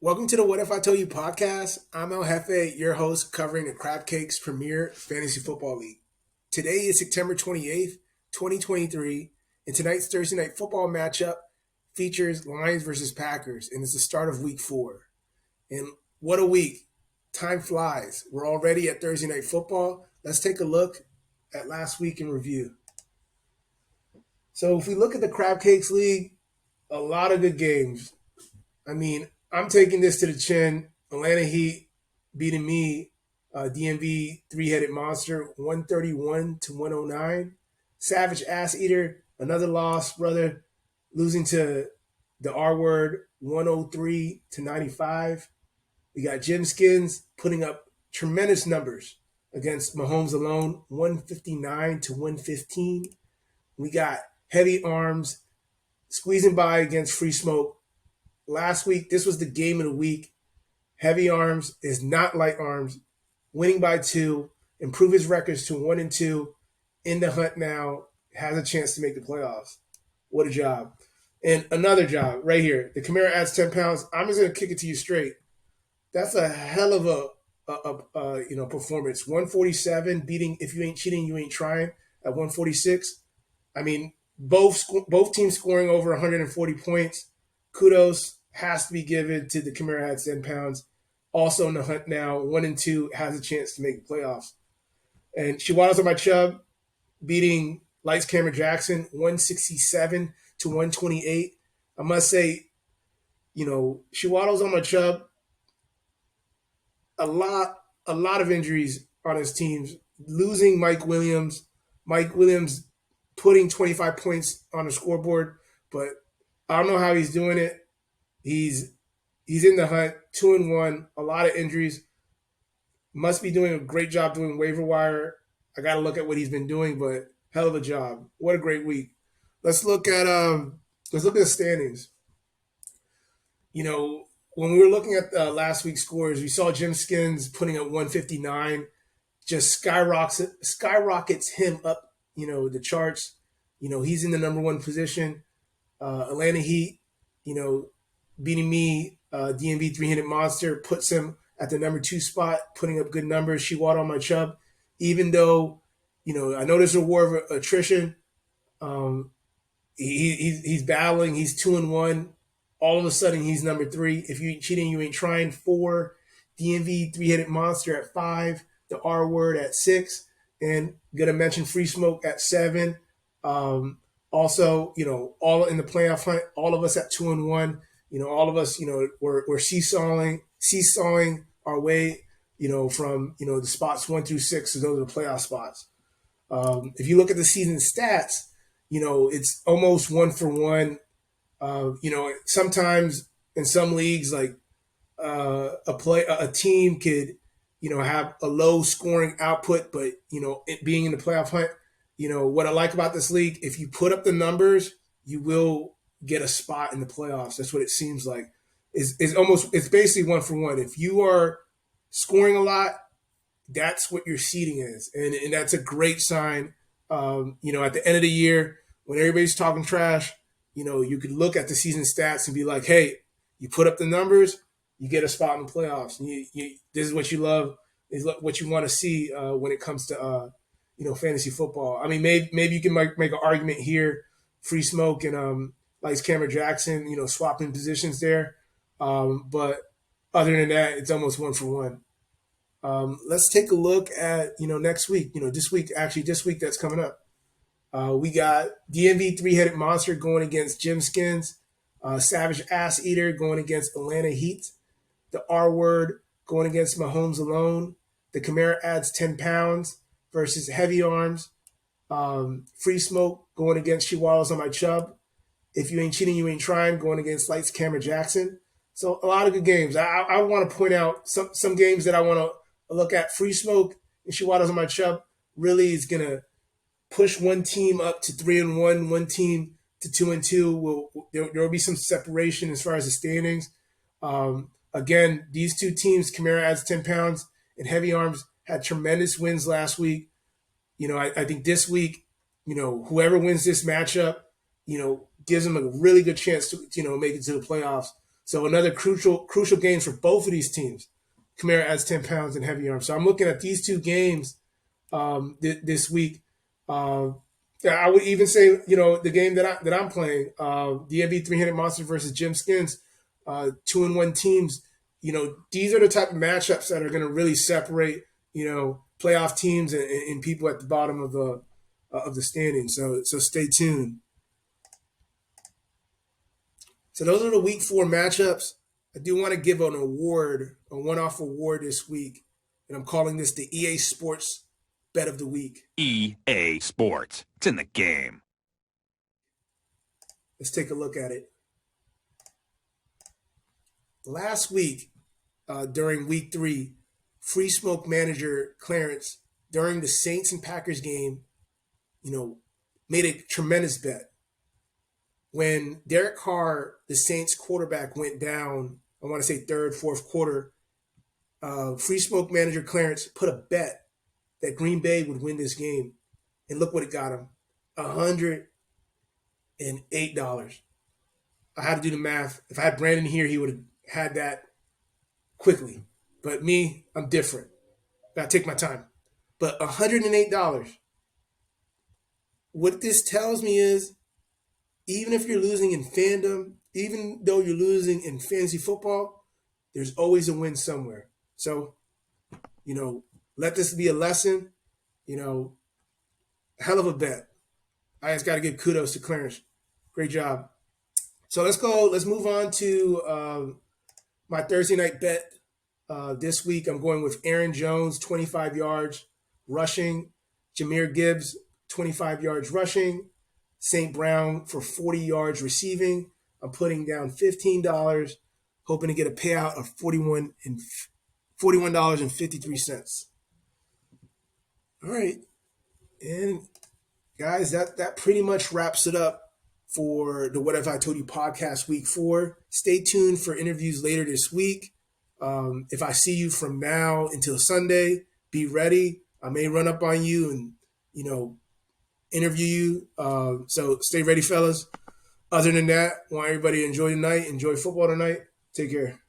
Welcome to the What If I Told You podcast. I'm El Jefe, your host covering the Crab Cakes Premier Fantasy Football League. Today is September 28th, 2023, and tonight's Thursday Night Football matchup features Lions versus Packers, and it's the start of week 4. And what a week. Time flies. We're already at Thursday Night Football. Let's take a look at last week in review. So if we look at the Crab Cakes League, a lot of good games. I'm taking this to the chin. Atlanta Heat beating me, DMV three-headed monster, 131 to 109. Savage Ass Eater, another loss, brother, losing to the R word, 103 to 95. We got Jim Skins putting up tremendous numbers against Mahomes alone, 159 to 115. We got Heavy Arms squeezing by against Free Smoke. Last week, this was the game of the week. Heavy Arms is not light arms, winning by 2, improve his records to 1-2, in the hunt now, has a chance to make the playoffs. What a job. And another job right here. The Camaro adds 10 pounds. I'm just going to kick it to you straight. That's a hell of a performance. 147, beating If You Ain't Cheating, You Ain't Trying at 146. I mean, both teams scoring over 140 points. Kudos has to be given to the Camaro had 10 pounds. Also in the hunt now, 1-2, has a chance to make the playoffs. And Chihuahuas on my Chubb beating Lights Camera Jackson 167 to 128. I must say, Chihuahuas on my Chubb, a lot of injuries on his teams. Losing Mike Williams putting 25 points on the scoreboard, but I don't know how he's doing it. He's in the hunt, 2-1, a lot of injuries. Must be doing a great job doing waiver wire. I got to look at what he's been doing, but hell of a job. What a great week. Let's look at the standings. When we were looking at last week's scores, we saw Jim Skins putting up 159, just skyrockets him up, the charts. He's in the number 1 position. Atlanta Heat, beating me, DMV three-headed monster, puts him at the number 2 spot, putting up good numbers. She on my Chubb, even though, I know there's a war of attrition. He's battling. He's 2-1. All of a sudden, he's number 3. If you ain't cheating, you ain't trying. 4. DMV three-headed monster at 5. The R word at 6. And gonna mention Free Smoke at 7. Also, all in the playoff hunt, all of us at 2-1. All of us, we're seesawing our way, from the spots 1 through 6 to those are the playoff spots. If you look at the season stats, it's almost 1 for 1. Sometimes in some leagues, like a team could, have a low scoring output, but it being in the playoff hunt, what I like about this league, if you put up the numbers, you will get a spot in the playoffs. That's what it seems like. It's basically 1 for 1. If you are scoring a lot, that's what your seeding is, and that's a great sign. At the end of the year, when everybody's talking trash, you could look at the season stats and be like, hey, you put up the numbers, you get a spot in the playoffs. And this is what you love, is what you want to see when it comes to fantasy football. I mean, maybe you can make an argument here, Free Smoke and Lights Camera Jackson, swapping positions there. But other than that, it's almost 1 for 1. Let's take a look at next week. This week that's coming up. We got DMV three-headed monster going against Jim Skins, Savage Ass Eater going against Atlanta Heat, the R word going against Mahomes alone, the Camaro adds 10 pounds versus Heavy Arms, Free Smoke going against Chihuahuas on my Chubb, If You Ain't Cheating, You Ain't Trying going against Lights Camera Jackson. So a lot of good games. I want to point out some games that I want to look at. Free Smoke and Chihuahuas on my Chubb really is going to push one team up to 3-1, one team to 2-2. There will be some separation as far as the standings. Again, these two teams, Camaro adds 10 pounds and Heavy Arms had tremendous wins last week. I think this week, whoever wins this matchup, gives them a really good chance to, make it to the playoffs. So another crucial games for both of these teams. Kamara adds 10 pounds in heavy arms. So I'm looking at these two games this week. Yeah, I would even say, the game that I'm playing, the MV 300 Monster versus Jim Skins, 2-1 teams. These are the type of matchups that are going to really separate, playoff teams and people at the bottom of the standing. So stay tuned. So those are the week 4 matchups. I do want to give an award, a one-off award this week, and I'm calling this the EA Sports Bet of the Week. EA Sports. It's in the game. Let's take a look at it. Last week, during week 3, Free Smoke manager Clarence, during the Saints and Packers game, made a tremendous bet. When Derek Carr, the Saints quarterback, went down, I want to say third, fourth quarter, Free Smoke manager Clarence put a bet that Green Bay would win this game. And look what it got him, $108. I had to do the math. If I had Brandon here, he would have had that quickly. But me, I'm different. Gotta take my time. But $108. What this tells me is, even if you're losing in fandom, even though you're losing in fantasy football, there's always a win somewhere. So, let this be a lesson. Hell of a bet. I just got to give kudos to Clarence. Great job. So let's go. Let's move on to my Thursday night bet. This week, I'm going with Aaron Jones, 25 yards rushing. Jahmyr Gibbs, 25 yards rushing. St. Brown for 40 yards receiving. I'm putting down $15, hoping to get a payout of $41.53. All right. And guys, that pretty much wraps it up for the What If I Told You podcast week 4. Stay tuned for interviews later this week. If I see you from now until Sunday, be ready. I may run up on you and, interview you. So stay ready, fellas. Other than that, want everybody to enjoy the night, enjoy football tonight. Take care.